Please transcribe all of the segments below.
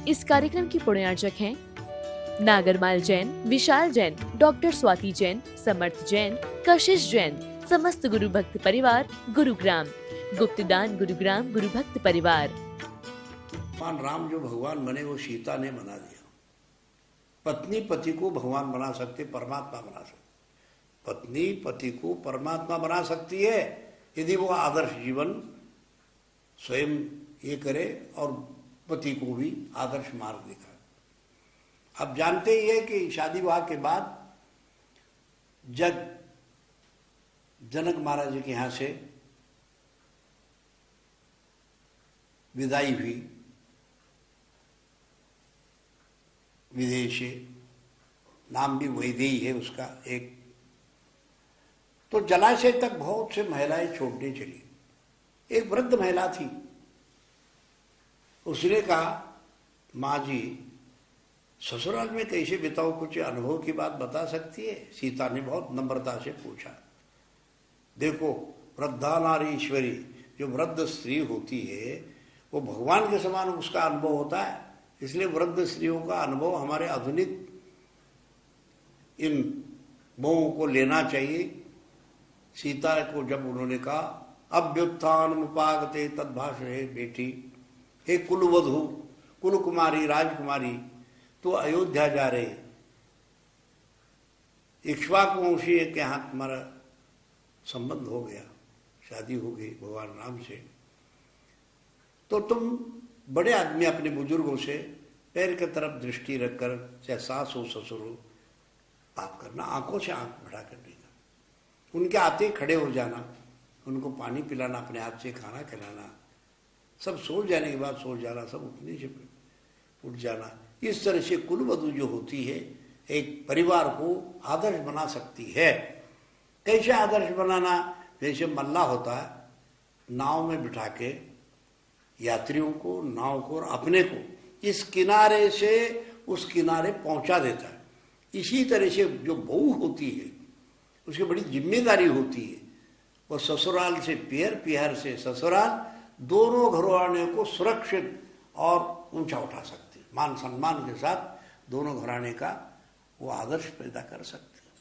इस कार्यक्रम की पुण्यार्चक हैं नागरमाल जैन, विशाल जैन, डॉक्टर स्वाति जैन, समर्थ जैन, कशिश जैन, समस्त गुरु भक्त परिवार, गुरुग्राम, गुप्तदान गुरुग्राम गुरु भक्त परिवार। भगवान राम जो भगवान बने वो सीता ने बना दिया। पत्नी पति को भगवान बना सकते, परमात्मा बना सकते। पत्नी पति को परमात्मा बना सकती है यदि वो आदर्श जीवन स्वयं ये करे और पति को भी आदर्श मार्ग दिखाए। अब जानते ही है कि शादी विवाह के बाद जब जनक महाराज के यहाँ से विदाई हुई विदेशी, नाम भी वैदेही है उसका एक, तो जलाशय तक बहुत से महिलाएं छोड़ने चली। एक वृद्ध महिला थी, उसने कहा माँ जी ससुराल में कैसे बिताओ, कुछ अनुभव की बात बता सकती है? सीता ने बहुत नम्रता से पूछा। देखो वृद्धा नारी ईश्वरी, जो वृद्ध स्त्री होती है वो भगवान के समान उसका अनुभव होता है, इसलिए वृद्ध स्त्रियों का अनुभव हमारे आधुनिक इन बहुओं को लेना चाहिए। सीता को जब उन्होंने कहा अभ्युत्थान उपागते तद्भाषे बेटी, हे कुलवधु, कुल कुमारी, राजकुमारी, तो अयोध्या जा रहे, इक्ष्वाकु वंशी के यहाँ तुम्हारा संबंध हो गया, शादी हो गई भगवान राम से, तो तुम बड़े आदमी अपने बुजुर्गों से पैर की तरफ दृष्टि रखकर, चाहे सास हो ससुर हो, बात करना, आंखों से आंख बढ़ा कर देना, उनके आते खड़े हो जाना, उनको पानी पिलाना, अपने हाथ से खाना खिलाना, सब सो जाने के बाद सो जाना, सब उठने से उठ जाना। इस तरह से कुलवधु जो होती है एक परिवार को आदर्श बना सकती है। कैसे आदर्श बनाना? जैसे मल्लाह होता है, नाव में बिठा के यात्रियों को, नाव को और अपने को इस किनारे से उस किनारे पहुंचा देता है। इसी तरह से जो बहू होती है उसकी बड़ी जिम्मेदारी होती है, वो ससुराल से पियर, पियर से ससुराल, दोनों घराने को सुरक्षित और ऊंचा उठा सकती है। मान सम्मान के साथ दोनों घराने का वो आदर्श पैदा कर सकते हैं।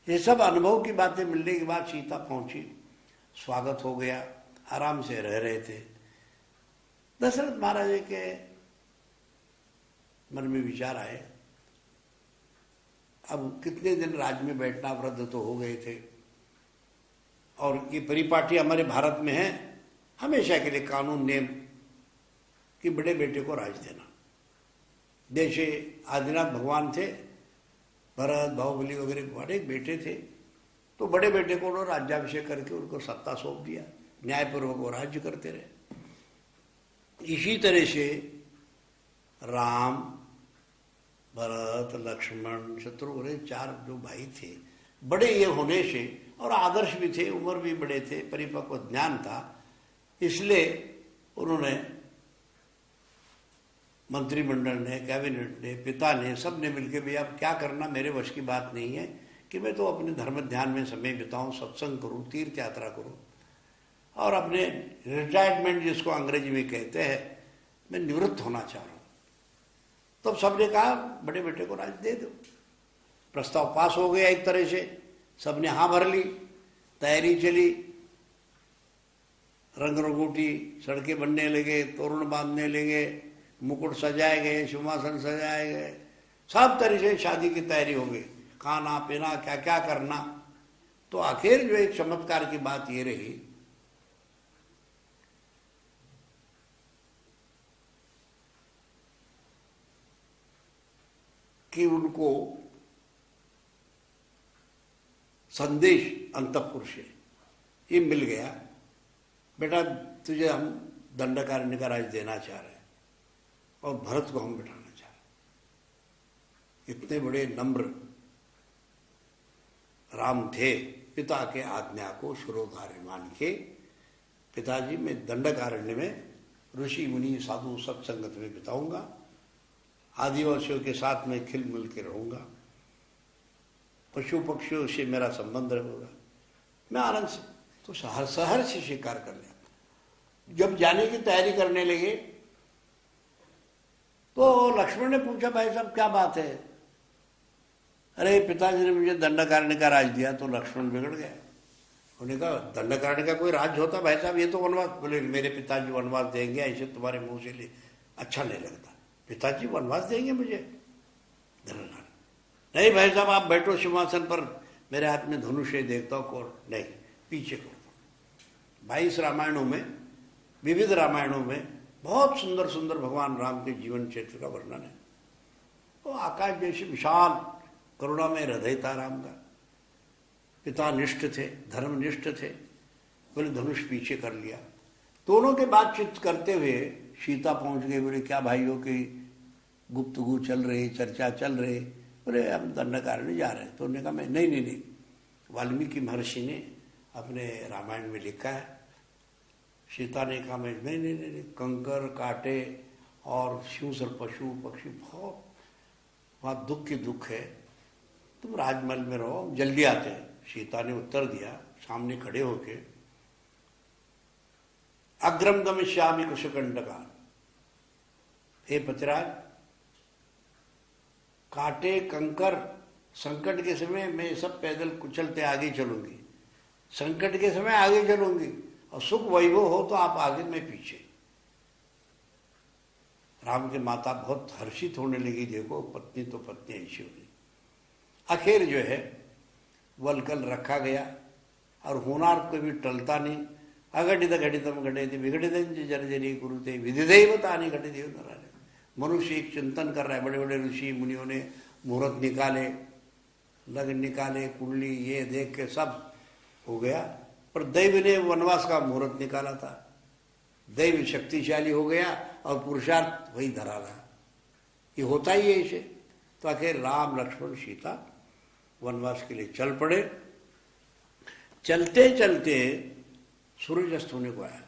ये सब अनुभव की बातें मिलने के बाद सीता पहुंची, स्वागत हो गया, आराम से रह रहे थे। दशरथ महाराज के मन में विचार आए, अब कितने दिन राज्य में बैठना, वृद्ध तो हो गए थे, और ये परिपाटी हमारे भारत में है हमेशा के लिए कानून नियम कि बड़े बेटे को राज देना। जैसे आदिनाथ भगवान थे, भरत, बाहुबली वगैरह बड़े बेटे थे, तो बड़े बेटे को उन्होंने राज्याभिषेक करके उनको सत्ता सौंप दिया, न्यायपूर्वक वो राज्य करते रहे। इसी तरह से राम, भरत, लक्ष्मण, शत्रुघ्न, चार जो भाई थे, बड़े ये होने से और आदर्श भी थे, उम्र भी बड़े थे, परिपक्व ज्ञान था, इसलिए उन्होंने मंत्रिमंडल ने, कैबिनेट ने, पिता ने, सब ने मिलकर भी अब क्या करना, मेरे वश की बात नहीं है कि मैं तो अपने धर्म ध्यान में समय बिताऊं, सत्संग करूं, तीर्थ यात्रा करूं और अपने रिटायरमेंट जिसको अंग्रेजी में कहते हैं, मैं निवृत्त होना चाह रहा हूं। तब तो सबने कहा बड़े बेटे को राज दे दो। प्रस्ताव पास हो गया, एक तरह से सबने हाँ भर ली, तैयारी चली, रंग रंगूटी, सड़कें बनने लगे, तोरण बांधने लगे, मुकुट सजाए गए, सिंहासन सजाए गए, सब तरह से शादी की तैयारी हो गई, खाना पीना क्या क्या करना। तो आखिर जो एक चमत्कार की बात ये रही कि उनको संदेश अंतःपुर से ये मिल गया, बेटा तुझे हम दंडकारण्य का राज देना चाह रहे हैं और भरत को हम बिठाना चाह रहे हैं। इतने बड़े नम्र राम थे, पिता के आज्ञा को शिरोधार्य मान के, पिताजी मैं दंडकारण्य में ऋषि मुनि साधु सत्संगत में बिताऊंगा, आदिवासियों के साथ में खिल मिल के रहूंगा, पशु पक्षियों से मेरा संबंध रहेगा, मैं आनंद से तो शहर से स्वीकार कर लिया। जब जाने की तैयारी करने लगे तो लक्ष्मण ने पूछा भाई साहब क्या बात है? अरे पिताजी ने मुझे दंडकारण्य का राज दिया। तो लक्ष्मण बिगड़ गया। उन्होंने कहा दंडकारण्य का कोई राज होता भाई साहब? ये तो वनवास। बोले मेरे पिताजी वनवास देंगे ऐसे तुम्हारे मुंह से ले अच्छा नहीं लगता। पिताजी वनवास देंगे मुझे? दंडकारण्य नहीं भाई साहब, आप बैठो सिंहासन पर, मेरे हाथ में धनुष है, देखता हूँ कौन। नहीं, पीछे को। 22 रामायणों में, विविध रामायणों में बहुत सुंदर सुंदर भगवान राम के जीवन क्षेत्र का वर्णन है। वो आकाश जैसे विशाल करुणा में हृदय था राम का। पिता निष्ठ थे, धर्मनिष्ठ थे। बोले धनुष पीछे कर लिया। दोनों के बातचीत करते हुए सीता पहुंच गई। बोले क्या भाइयों की गुप्तगू चल रही, चर्चा चल रही? बोले हम दंडकारण्य जा रहे हैं। तो उन्होंने कहा मैं नहीं, वाल्मीकि महर्षि ने अपने रामायण में लिखा है। सीता ने कहा मैं नहीं, कंकर कांटे और हिंसर पशु पक्षी बहुत वहाँ दुख ही दुख है, तुम राजमहल में रहो, हम जल्दी आते हैं। सीता ने उत्तर दिया सामने खड़े होके, अग्रम गमिष्यामि कुशकंटका। हे पतिराज, कांटे कंकर संकट के समय मैं सब पैदल कुचलते आगे चलूंगी, संकट के समय आगे चलूंगी, और सुख वैभव हो तो आप आगे मैं पीछे। राम के माता बहुत हर्षित होने लगी। देखो पत्नी तो पत्नी ऐसी होगी। आखिर जो है वलकल रखा गया और होनार को भी टलता नहीं। अघटित घटितम घटेति विघटित जर्जरी कुरुते विधिदैवतानि घटित। मनुष्य एक चिंतन कर रहा है। बड़े बड़े ऋषि मुनियों ने मुहूर्त निकाले, लगन निकाले, कुंडली ये देख के सब हो गया, पर दैव ने वनवास का मुहूर्त निकाला था। दैव शक्तिशाली हो गया और पुरुषार्थ वही धरा रहा। ये होता ही है इसे। तो आखिर राम लक्ष्मण सीता वनवास के लिए चल पड़े। चलते चलते सूरज अस्त होने को आया।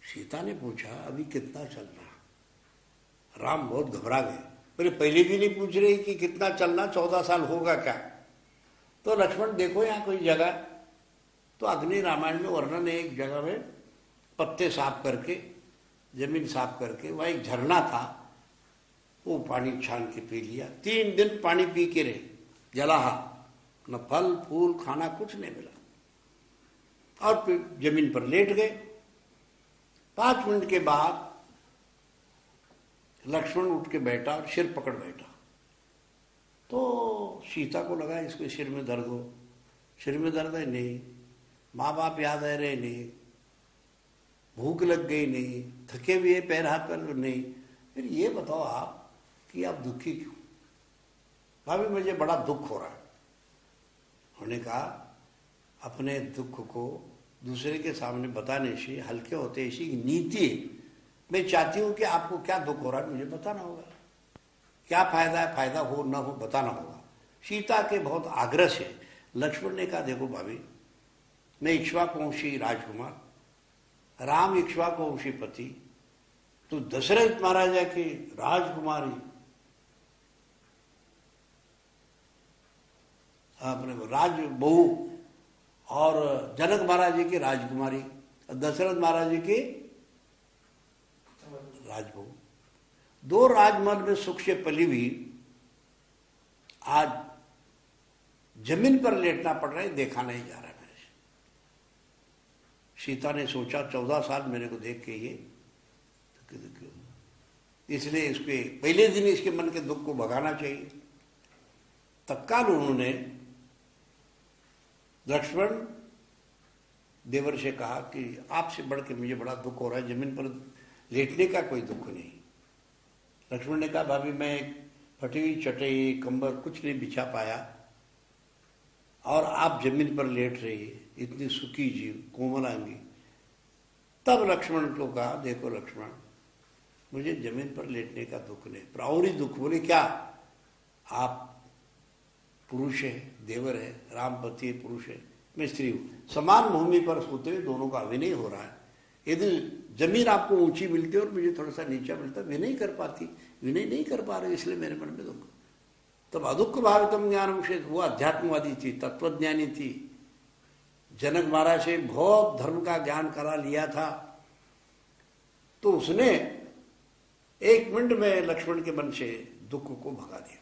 सीता ने पूछा अभी कितना चलना? राम बहुत घबरा गए। बोले पहले भी नहीं पूछ रही कि कितना चलना, 14 साल होगा क्या? तो लक्ष्मण देखो यहाँ कोई जगह, तो अग्नि रामायण में वर्णन है एक जगह में पत्ते साफ करके, जमीन साफ करके, वहाँ एक झरना था, वो पानी छान के पी लिया। 3 दिन पानी पी के रहे, जलाहा, न फल फूल खाना कुछ नहीं मिला, और फिर जमीन पर लेट गए। 5 मिनट के बाद लक्ष्मण उठ के बैठा और सिर पकड़ बैठा। तो सीता को लगा इसको सिर में दर्द हो। सिर में दर्द है नहीं, माँ बाप याद आ रहे नहीं, भूख लग गई नहीं, थके हुए पैर हाथ पैर नहीं। फिर ये बताओ आप कि आप दुखी क्यों? भाभी मुझे बड़ा दुख हो रहा है। उन्होंने कहा अपने दुख को दूसरे के सामने बताने से हल्के होते ऐसी नीति है। मैं चाहती हूं कि आपको क्या दुख हो रहा है मुझे बताना होगा, क्या फायदा है, फायदा हो ना हो बताना होगा। सीता के बहुत आग्रह से लक्ष्मण ने कहा देखो भाभी, मैं इक्ष्वाकुवंशी राजकुमार, राम इक्ष्वाकुवंशी पति, तो दशरथ महाराजा की राजकुमारी, अपने राज बहू, और जनक महाराज जी की राजकुमारी, दशरथ महाराज जी की राजबहू, 2 राजमहल में सुख से पली हुई आज जमीन पर लेटना पड़ रहा है, देखा नहीं जा रहा है मेरे से। सीता ने सोचा 14 साल मेरे को देख के ये, इसलिए इसके पहले दिन इसके मन के दुख को भगाना चाहिए। तत्काल उन्होंने लक्ष्मण देवर से कहा कि आपसे बढ़ के मुझे बड़ा दुख हो रहा है, जमीन पर लेटने का कोई दुख नहीं। लक्ष्मण ने कहा भाभी मैं फटी हुई चटाई कंबल कुछ नहीं बिछा पाया, और आप जमीन पर लेट रही है, इतनी सुखी जीव कोमलांगी। तब लक्ष्मण को कहा देखो लक्ष्मण, मुझे जमीन पर लेटने का दुख नहीं, प्राउरी दुख। बोले क्या? आप पुरुष है, देवर है, राम पति है, पुरुष है, मैं स्त्री हूं। समान भूमि पर सोते हुए दोनों का अभिनय हो रहा है। यदि जमीन आपको ऊंची मिलती है और मुझे थोड़ा सा नीचा मिलता, विनय कर पाती, विनय नहीं कर पा रहे, इसलिए मेरे मन में दुख। तब अदुख भावितम ज्ञान विषय, वो अध्यात्मवादी थी, तत्वज्ञानी थी। जनक महाराज से बहुत धर्म का ज्ञान करा लिया था। तो उसने 1 मिनट में लक्ष्मण के मन से दुख को भगा दिया।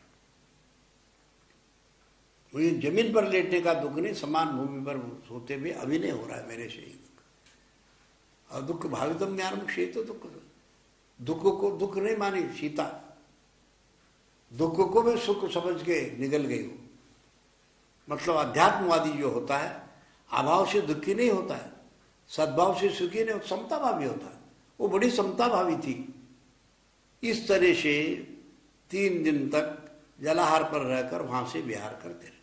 मुझे जमीन पर लेटने का दुख नहीं, समान भूमि पर सोते हुए अभिनय हो रहा है मेरे से ही दुख। और दुख भावितम ज्ञानम क्षेत्र दुख को दुख नहीं मानी सीता, दुख को मैं सुख समझ के निगल गई हूं। मतलब अध्यात्मवादी जो होता है अभाव से दुखी नहीं होता है, सद्भाव से सुखी नहीं, समता भावी होता है। वो बड़ी समता भावी थी। इस तरह से 3 दिन तक जलाहार पर रहकर वहां से विहार करते रहे।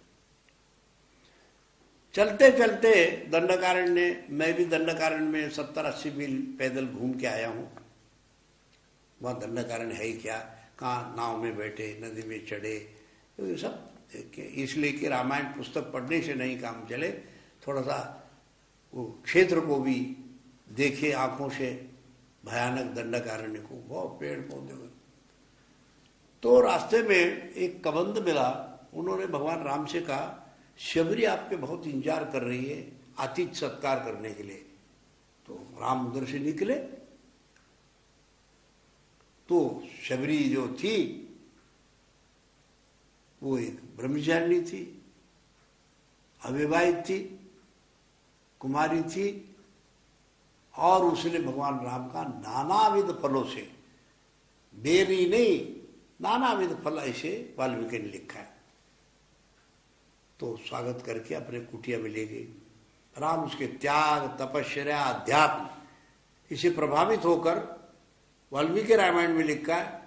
चलते चलते दंडकारण्य, मैं भी दंडकारण्य में 70-80 मील पैदल घूम के आया हूँ। वहाँ दंडकारण्य है ही क्या, कहाँ नाव में बैठे, नदी में चढ़े, तो ये सब इसलिए कि रामायण पुस्तक पढ़ने से नहीं काम चले, थोड़ा सा वो क्षेत्र को भी देखे आंखों से, भयानक दंडकारण्य को, बहुत पेड़ पौधे। तो रास्ते में एक कबंध मिला, उन्होंने भगवान राम से कहा शबरी आपके बहुत इंतजार कर रही है आतिथ्य सत्कार करने के लिए। तो राम उधर से निकले तो शबरी जो थी वो एक ब्रह्मचारिणी थी, अविवाहित थी, कुमारी थी, और उसने भगवान राम का नानाविध फलों से, बेरी नहीं नानाविध फल ऐसे वाल्मीकि ने लिखा है। तो स्वागत करके अपने कुटिया में ले गई। राम उसके त्याग, तपस्या, अध्यात्म इसे प्रभावित होकर वाल्मीकि रामायण में लिखा है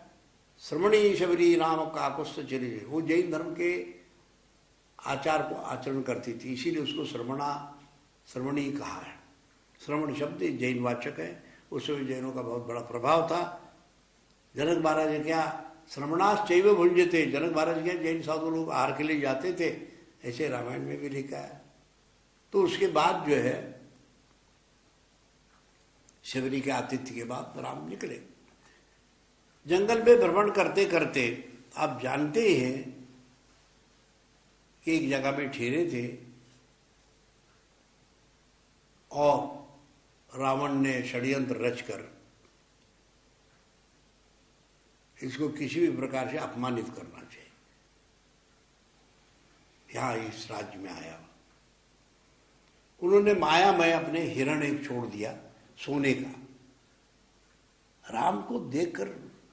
श्रमणी शबरी नाम काकुस्थ चरी। वो जैन धर्म के आचार को आचरण करती थी, इसीलिए उसको श्रमणी कहा है। श्रवण शब्द जैन वाचक है, उसमें जैनों का बहुत बड़ा प्रभाव था। जनक महाराज ने क्या श्रमणास चैव भुंजते, जनक महाराज क्या जैन साधु लोग आहार के लिए जाते थे, ऐसे रामायण में भी लिखा है। तो उसके बाद जो है शबरी के आतिथ्य के बाद राम निकले। जंगल में भ्रमण करते करते आप जानते ही हैं कि एक जगह में ठहरे थे और रावण ने षड्यंत्र रचकर इसको किसी भी प्रकार से अपमानित करना चाहिए। यहां इस राज्य में आया, उन्होंने मायामय अपने हिरण एक छोड़ दिया सोने का। राम को देखकर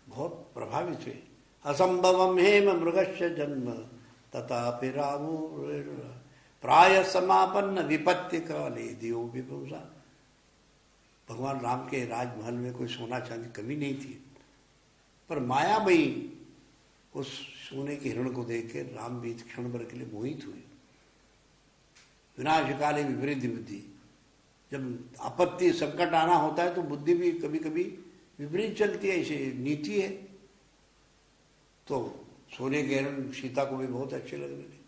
बहुत प्रभावित हुए। असंभवम हेम मृगस्य जन्म तथापि रामो प्राय समापन्न विपत्ति काले दियो विपुंसा। भगवान राम के राजमहल में कोई सोना चांदी कमी नहीं थी, पर मायामयी उस सोने के हिरण को देख के राम भी क्षण भर के लिए मोहित हुए। विनाश काले विपरीत बुद्धि, जब आपत्ति संकट आना होता है तो बुद्धि भी कभी कभी विपरीत चलती है, ऐसे नीति है। तो सोने के हिरण सीता को भी बहुत अच्छे लगने लगे।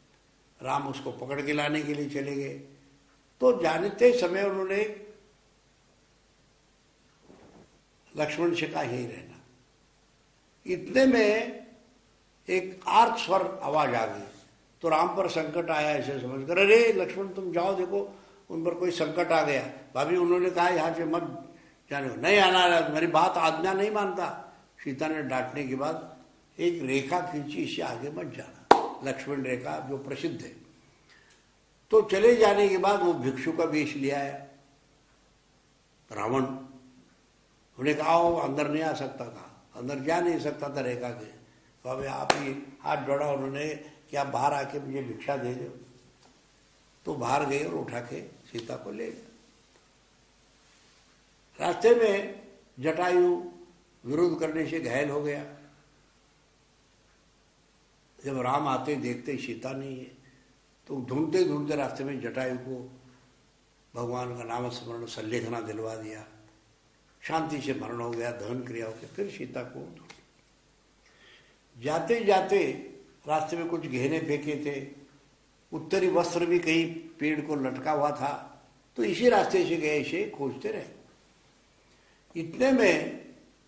राम उसको पकड़ के लाने के लिए चले गए। तो जानते समय उन्होंने लक्ष्मण से कहा यही रहना। इतने में एक आर्त स्वर आवाज आ गई, तो राम पर संकट आया ऐसे समझकर, अरे लक्ष्मण तुम जाओ, देखो उन पर कोई संकट आ गया। भाभी उन्होंने कहा यहाँ से मत जाने, नहीं आना, मेरी बात आज्ञा नहीं मानता। सीता ने डांटने के बाद एक रेखा खींची, इससे आगे मत जाना, लक्ष्मण रेखा जो प्रसिद्ध है। तो चले जाने के बाद वो भिक्षु का वेश लिया है रावण। उन्हें कहा वो अंदर नहीं आ सकता था, अंदर जा नहीं सकता था रेखा के। तो अभी आप ही हाथ जोड़ा उन्होंने कि आप बाहर आके मुझे भिक्षा दे दो। तो बाहर गए और उठा के सीता को ले गए। रास्ते में जटायु विरोध करने से घायल हो गया। जब राम आते देखते सीता नहीं है, तो ढूंढते ढूंढते रास्ते में जटायु को भगवान का नाम स्मरण संलेखना दिलवा दिया। शांति से मरण हो गया, दहन क्रिया हो गया। फिर सीता को जाते जाते रास्ते में कुछ गहने फेंके थे, उत्तरी वस्त्र भी कहीं पेड़ को लटका हुआ था, तो इसी रास्ते से गए, इसे खोजते रहे। इतने में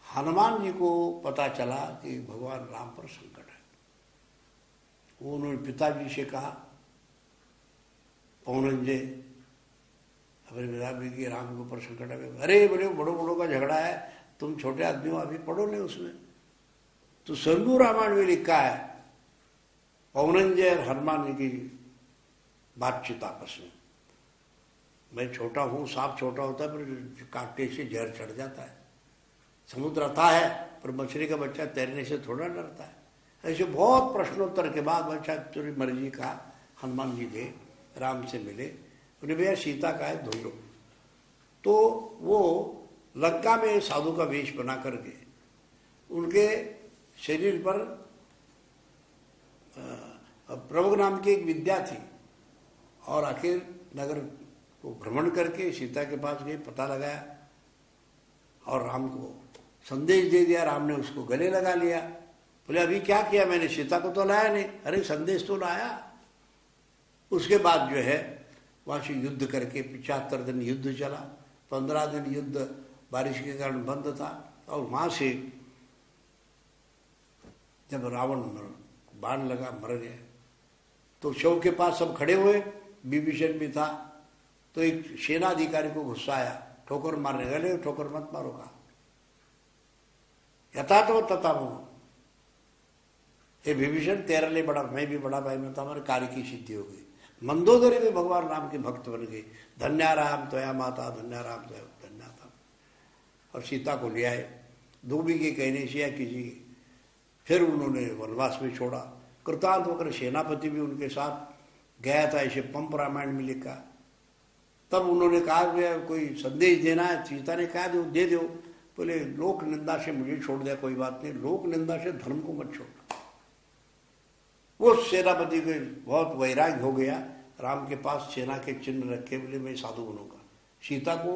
हनुमान जी को पता चला कि भगवान राम पर संकट है। उन्होंने पिताजी से कहा, पौनंजय अपने पिताजी की राम के ऊपर संकट है। अरे बड़ों का झगड़ा है, तुम छोटे आदमी हो, अभी पढ़ो नहीं उसमें। तो स्वयंभू रामायण में लिखा है पवनंजय और हनुमान जी की बातचीत आपस में। मैं छोटा हूँ, सांप छोटा होता है पर काटने से जहर चढ़ जाता है। समुद्र अथाह है पर मछली का बच्चा तैरने से थोड़ा डरता है। ऐसे बहुत प्रश्नोत्तर के बाद बच्चा तेरी मर्जी का हनुमान जी गए, राम से मिले, उन्हें भैया सीता का है धो लो। तो वो लंका में साधु का वेश बना करके उनके शरीर पर प्रभु नाम की एक विद्या थी और आखिर नगर को भ्रमण करके सीता के पास गए, पता लगाया और राम को संदेश दे दिया। राम ने उसको गले लगा लिया। बोले अभी क्या किया मैंने, सीता को तो लाया नहीं। अरे संदेश तो लाया। उसके बाद जो है वहाँ से युद्ध करके 75 दिन युद्ध चला। 15 दिन युद्ध बारिश के कारण बंद था और वहाँ से जब रावण बाण लगा मर गए तो शव के पास सब खड़े हुए, विभीषण भी था। तो एक सेनाधिकारी को गुस्सा आया, ठोकर मारने गए, ठोकर मत मारो कहा, यथा तो तथा वो हे विभीषण तेरे लिए बड़ा, मैं भी बड़ा भाई, मैं तो हमारे कार्य की सिद्धि हो गई। मंदोदरी में भगवान राम के भक्त बन गए। धन्या राम त्वया माता, धन्या राम त्वया धन्या था। और सीता को ले आए, धोबी के कहने से या किसी, फिर उन्होंने वनवास में छोड़ा। कृतांत होकर सेनापति भी उनके साथ गया था, ऐसे पंप रामायण में लिखा। तब उन्होंने कहा कोई संदेश देना है, सीता ने कहा दे दो। बोले लोक निंदा से मुझे छोड़ दिया, कोई बात नहीं, लोक निंदा से धर्म को मत छोड़ना। वो सेनापति को बहुत वैराग्य हो गया, राम के पास सेना के चिन्ह रखे, बोले मैं साधु बनूंगा, सीता को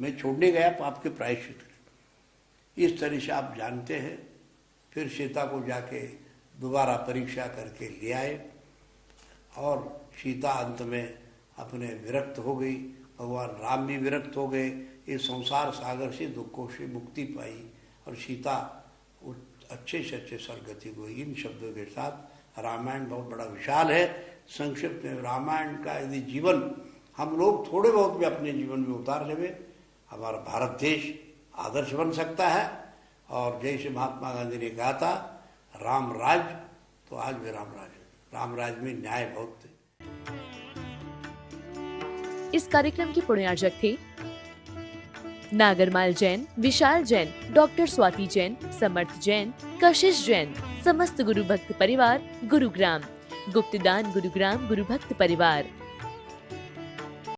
मैं छोड़ने गया पाप के प्रायश्चित करें। इस तरह से आप जानते हैं। फिर सीता को जाके दोबारा परीक्षा करके ले आए और सीता अंत में अपने विरक्त हो गई। भगवान राम भी विरक्त हो गए। इस संसार सागर से दुखों से मुक्ति पाई और सीता अच्छे से अच्छे सदगति को। इन शब्दों के साथ रामायण बहुत बड़ा विशाल है। संक्षिप्त में रामायण का यदि जीवन हम लोग थोड़े बहुत भी अपने जीवन में उतार लेवे, हमारा भारत देश आदर्श बन सकता है। और जैसे महात्मा गांधी ने कहा था राम राज, तो आज भी राम राज में न्याय बहुत थे। इस कार्यक्रम की पुण्यार्जक थे नागरमाल जैन, विशाल जैन, डॉक्टर स्वाति जैन, समर्थ जैन, कशिश जैन, समस्त गुरु भक्त परिवार, गुरुग्राम, गुप्तदान गुरुग्राम गुरु भक्त परिवार।